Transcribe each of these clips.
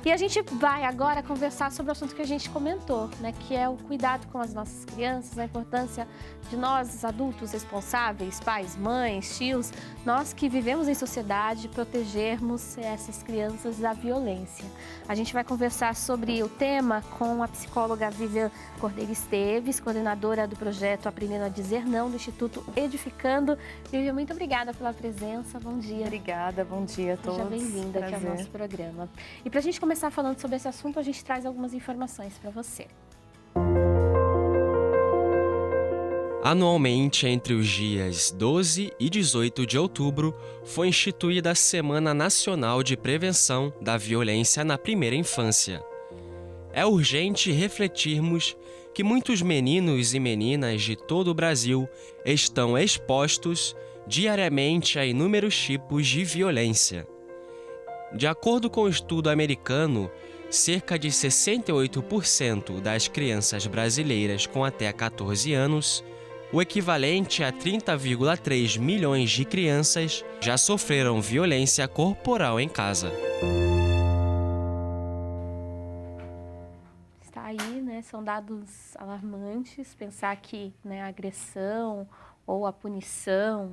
E a gente vai agora conversar sobre o assunto que a gente comentou, né? Que é o cuidado com as nossas crianças, a importância de nós, adultos responsáveis, pais, mães, tios, nós que vivemos em sociedade, protegermos essas crianças da violência. A gente vai conversar sobre o tema com a psicóloga Vivian Cordeiro Esteves, coordenadora do projeto Aprendendo a Dizer Não, do Instituto Edificando. Vivian, muito obrigada pela presença, bom dia. Obrigada, bom dia a todos. Seja bem-vinda aqui ao nosso programa. E para a gente começar falando sobre esse assunto, a gente traz algumas informações para você. Anualmente, entre os dias 12 e 18 de outubro, foi instituída a Semana Nacional de Prevenção da Violência na Primeira Infância. É urgente refletirmos que muitos meninos e meninas de todo o Brasil estão expostos diariamente a inúmeros tipos de violência. De acordo com o estudo americano, cerca de 68% das crianças brasileiras com até 14 anos, o equivalente a 30,3 milhões de crianças, já sofreram violência corporal em casa. Está aí, né? São dados alarmantes. Pensar que, né, a agressão ou a punição,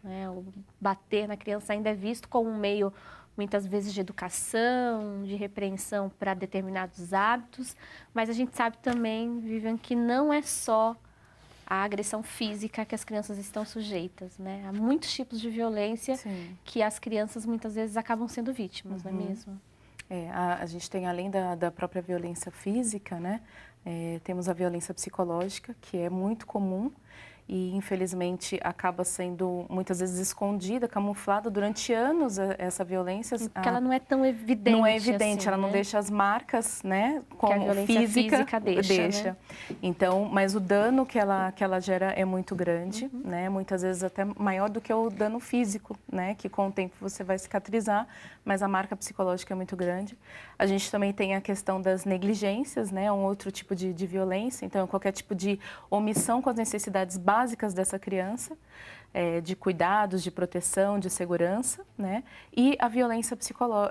né, o bater na criança ainda é visto como um meio, muitas vezes, de educação, de repreensão para determinados hábitos, mas a gente sabe também, Vivian, que não é só a agressão física que as crianças estão sujeitas, né? Há muitos tipos de violência. Sim. Que as crianças muitas vezes acabam sendo vítimas, não é mesmo? A gente tem, além da própria violência física, né? Temos a violência psicológica, que é muito comum e, infelizmente, acaba sendo muitas vezes escondida, camuflada durante anos essa violência. Porque ela não é tão evidente. Não é evidente, assim, ela não né? deixa as marcas, né? Como que a violência física deixa. Né? Então, mas o dano que ela gera é muito grande, né? Muitas vezes até maior do que o dano físico, né? Que com o tempo você vai cicatrizar, mas a marca psicológica é muito grande. A gente também tem a questão das negligências, né? Um outro tipo de violência. Então, qualquer tipo de omissão com as necessidades básicas dessa criança, de cuidados, de proteção, de segurança, né? E a violência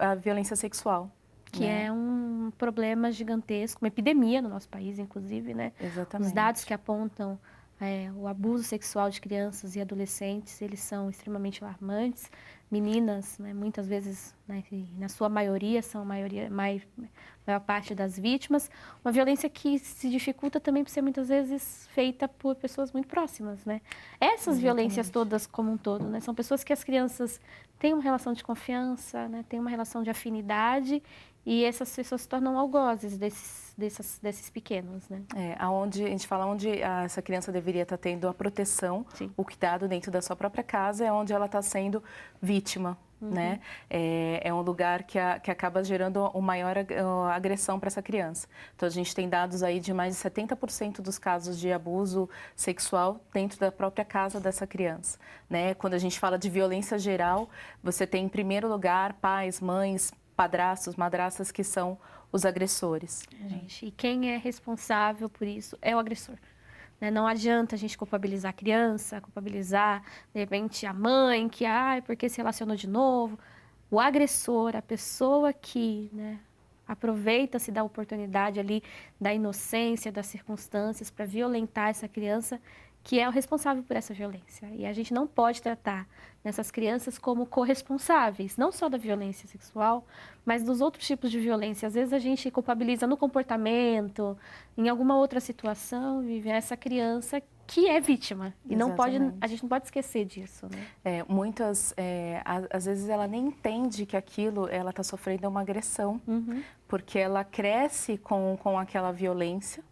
a violência sexual. Que é um problema gigantesco, uma epidemia no nosso país, inclusive, né? Exatamente. Os dados que apontam o abuso sexual de crianças e adolescentes, eles são extremamente alarmantes. Meninas, né, muitas vezes, né, na sua maioria, são a maior parte das vítimas. Uma violência que se dificulta também por ser muitas vezes feita por pessoas muito próximas, né? Essas violências todas como um todo, né? São pessoas que as crianças têm uma relação de confiança, né, têm uma relação de afinidade e essas pessoas se tornam algozes desses pequenos, né? A gente fala onde essa criança deveria estar tendo a proteção, sim, o cuidado dentro da sua própria casa, é onde ela está sendo vítima, né? É um lugar que acaba gerando uma maior agressão para essa criança. Então, a gente tem dados aí de mais de 70% dos casos de abuso sexual dentro da própria casa dessa criança, né? Quando a gente fala de violência geral, você tem, em primeiro lugar, pais, mães, padrastos, madrastas, que são os agressores. Gente, e quem é responsável por isso é o agressor. Né? Não adianta a gente culpabilizar a criança, culpabilizar, de repente, a mãe, que, porque se relacionou de novo. O agressor, a pessoa que, né, aproveita-se da oportunidade ali, da inocência, das circunstâncias para violentar essa criança, que é o responsável por essa violência. E a gente não pode tratar essas crianças como corresponsáveis, não só da violência sexual, mas dos outros tipos de violência. Às vezes a gente culpabiliza no comportamento, em alguma outra situação, vive essa criança que é vítima. E não pode, a gente não pode esquecer disso, né? Às vezes ela nem entende que aquilo, ela está sofrendo uma agressão, porque ela cresce com aquela violência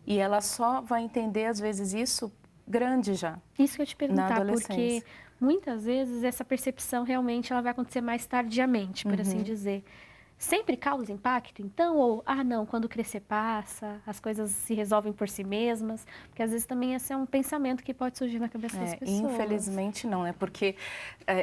e ela só vai entender, às vezes, isso grande já. Isso que eu ia te perguntar, porque muitas vezes essa percepção realmente ela vai acontecer mais tardiamente, por assim dizer. Sempre causa impacto, então? Ou, não, quando crescer passa, as coisas se resolvem por si mesmas? Porque às vezes também esse é um pensamento que pode surgir na cabeça das pessoas. Infelizmente não, né? Porque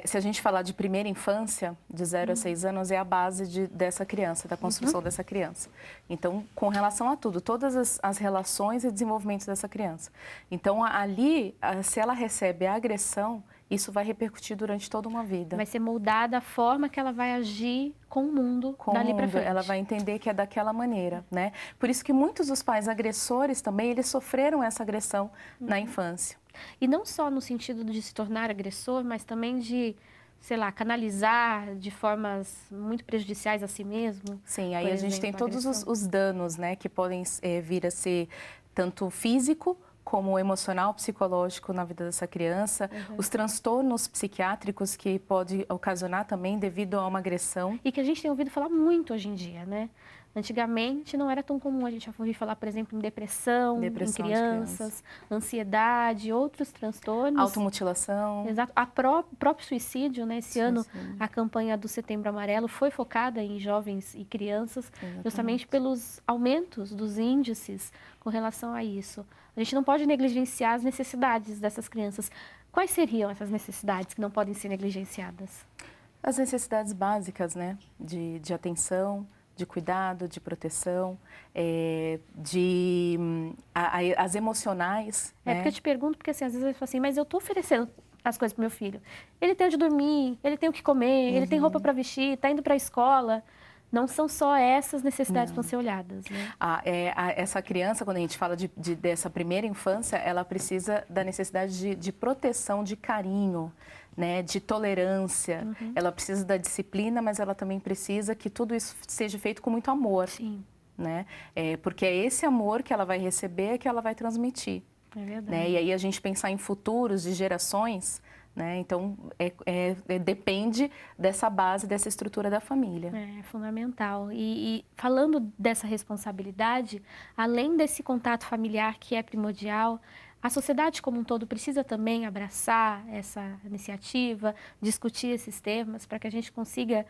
se a gente falar de primeira infância, de 0 a 6 anos, é a base dessa criança, da construção dessa criança. Então, com relação a tudo, todas as relações e desenvolvimentos dessa criança. Então, ali, se ela recebe a agressão, isso vai repercutir durante toda uma vida. Vai ser moldada a forma que ela vai agir com o mundo dali para frente. Ela vai entender que é daquela maneira, né? Por isso que muitos dos pais agressores também, eles sofreram essa agressão na infância. E não só no sentido de se tornar agressor, mas também de, sei lá, canalizar de formas muito prejudiciais a si mesmo. Sim, aí a gente tem todos os danos, né, que podem vir a ser tanto físico, como emocional, psicológico na vida dessa criança, os transtornos psiquiátricos que pode ocasionar também devido a uma agressão. E que a gente tem ouvido falar muito hoje em dia, né? Antigamente não era tão comum a gente ouvir falar, por exemplo, em depressão em crianças, ansiedade, outros transtornos. Automutilação. Exato. Próprio suicídio, né? Esse ano a campanha do Setembro Amarelo foi focada em jovens e crianças, justamente pelos aumentos dos índices com relação a isso. A gente não pode negligenciar as necessidades dessas crianças. Quais seriam essas necessidades que não podem ser negligenciadas? As necessidades básicas, né? De atenção, de cuidado, de proteção, as emocionais. É, né? Porque eu te pergunto, porque assim, às vezes eu falo assim, mas eu estou oferecendo as coisas para o meu filho. Ele tem onde dormir, ele tem o que comer, ele tem roupa para vestir, está indo para a escola. Não são só essas necessidades que vão ser olhadas, né? Essa criança, quando a gente fala dessa primeira infância, ela precisa da necessidade de proteção, de carinho, né, de tolerância. Ela precisa da disciplina, mas ela também precisa que tudo isso seja feito com muito amor. Sim. Né? Porque é esse amor que ela vai receber que ela vai transmitir. É verdade. Né? E aí a gente pensar em futuros de gerações, né? Então depende dessa base, dessa estrutura da família. É fundamental. E falando dessa responsabilidade, além desse contato familiar que é primordial, a sociedade como um todo precisa também abraçar essa iniciativa, discutir esses temas para que a gente consiga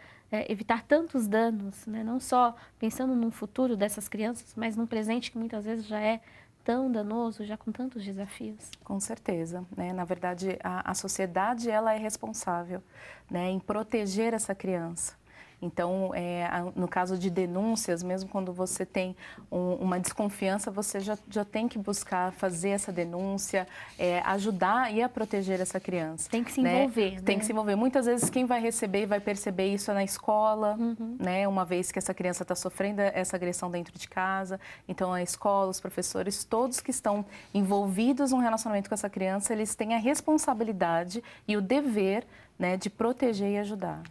evitar tantos danos, né? Não só pensando num futuro dessas crianças, mas num presente que muitas vezes já é tão danoso, já com tantos desafios. Com certeza, né? Na verdade, a sociedade ela é responsável, né, em proteger essa criança. Então, no caso de denúncias, mesmo quando você tem uma desconfiança, você já tem que buscar fazer essa denúncia, ajudar e a proteger essa criança. Tem que se envolver, né? Tem que se envolver. Muitas vezes quem vai receber e vai perceber isso é na escola, né? Uma vez que essa criança está sofrendo essa agressão dentro de casa. Então, a escola, os professores, todos que estão envolvidos num relacionamento com essa criança, eles têm a responsabilidade e o dever, né, de proteger e ajudar.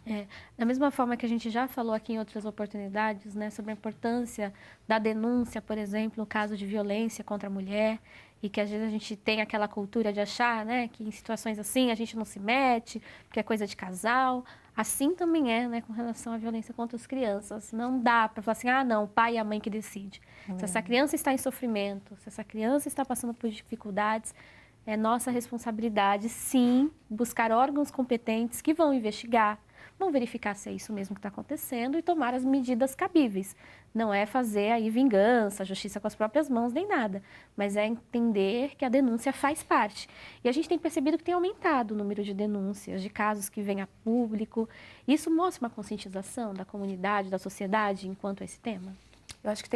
Da mesma forma que a gente já falou aqui em outras oportunidades, né, sobre a importância da denúncia, por exemplo, no caso de violência contra a mulher, e que às vezes a gente tem aquela cultura de achar, né, que em situações assim a gente não se mete, porque é coisa de casal. Assim também né, com relação à violência contra as crianças. Não dá para falar assim, não, o pai e a mãe que decide. Se essa criança está em sofrimento, se essa criança está passando por dificuldades, é nossa responsabilidade, sim, buscar órgãos competentes que vão investigar, vão verificar se é isso mesmo que está acontecendo e tomar as medidas cabíveis. Não é fazer aí vingança, justiça com as próprias mãos, nem nada, mas é entender que a denúncia faz parte. E a gente tem percebido que tem aumentado o número de denúncias, de casos que vêm a público. Isso mostra uma conscientização da comunidade, da sociedade enquanto a esse tema? Eu acho que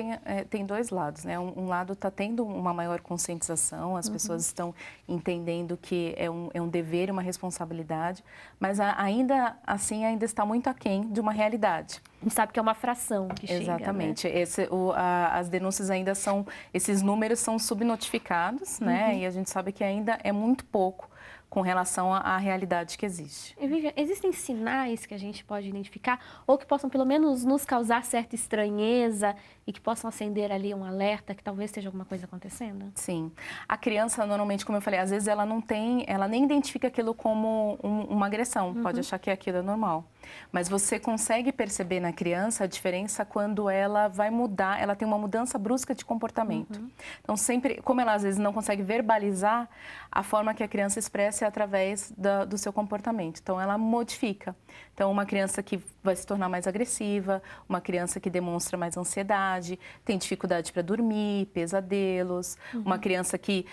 tem dois lados, né? Um lado está tendo uma maior conscientização, as pessoas estão entendendo que é um dever, uma responsabilidade, mas ainda assim ainda está muito aquém de uma realidade. A gente sabe que é uma fração que chega, exatamente. Né? As denúncias ainda são, esses números são subnotificados, né? E a gente sabe que ainda é muito pouco com relação à realidade que existe. E, Vivian, existem sinais que a gente pode identificar ou que possam pelo menos nos causar certa estranheza e que possam acender ali um alerta que talvez esteja alguma coisa acontecendo? Sim. A criança, normalmente, como eu falei, às vezes ela nem identifica aquilo como uma agressão, pode achar que aquilo é normal. Mas você consegue perceber na criança a diferença quando ela vai mudar, ela tem uma mudança brusca de comportamento. Então, sempre, como ela às vezes não consegue verbalizar, a forma que a criança expressa é através do seu comportamento. Então, ela modifica. Então, uma criança que vai se tornar mais agressiva, uma criança que demonstra mais ansiedade, tem dificuldade para dormir, pesadelos, uma criança que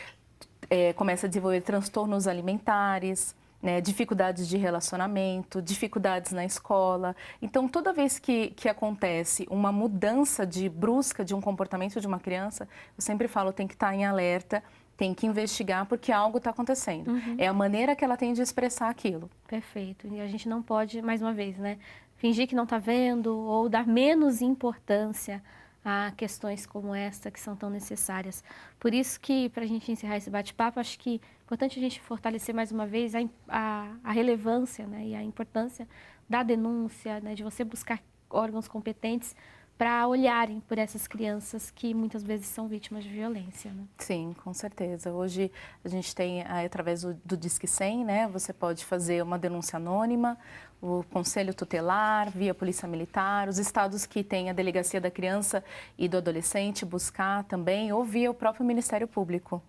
começa a desenvolver transtornos alimentares, né, dificuldades de relacionamento, dificuldades na escola. Então, toda vez que acontece uma mudança brusca de um comportamento de uma criança, eu sempre falo, tem que estar em alerta tem que investigar porque algo está acontecendo. É a maneira que ela tem de expressar aquilo. Perfeito. E a gente não pode, mais uma vez, né, fingir que não está vendo ou dar menos importância a questões como esta que são tão necessárias. Por isso que, para a gente encerrar esse bate-papo, acho que é importante a gente fortalecer mais uma vez a relevância, né, e a importância da denúncia, né, de você buscar órgãos competentes para olharem por essas crianças que muitas vezes são vítimas de violência, né? Sim, com certeza. Hoje a gente tem, através do Disque 100, né, você pode fazer uma denúncia anônima, o Conselho Tutelar, via Polícia Militar, os estados que têm a Delegacia da Criança e do Adolescente buscar também, ou via o próprio Ministério Público.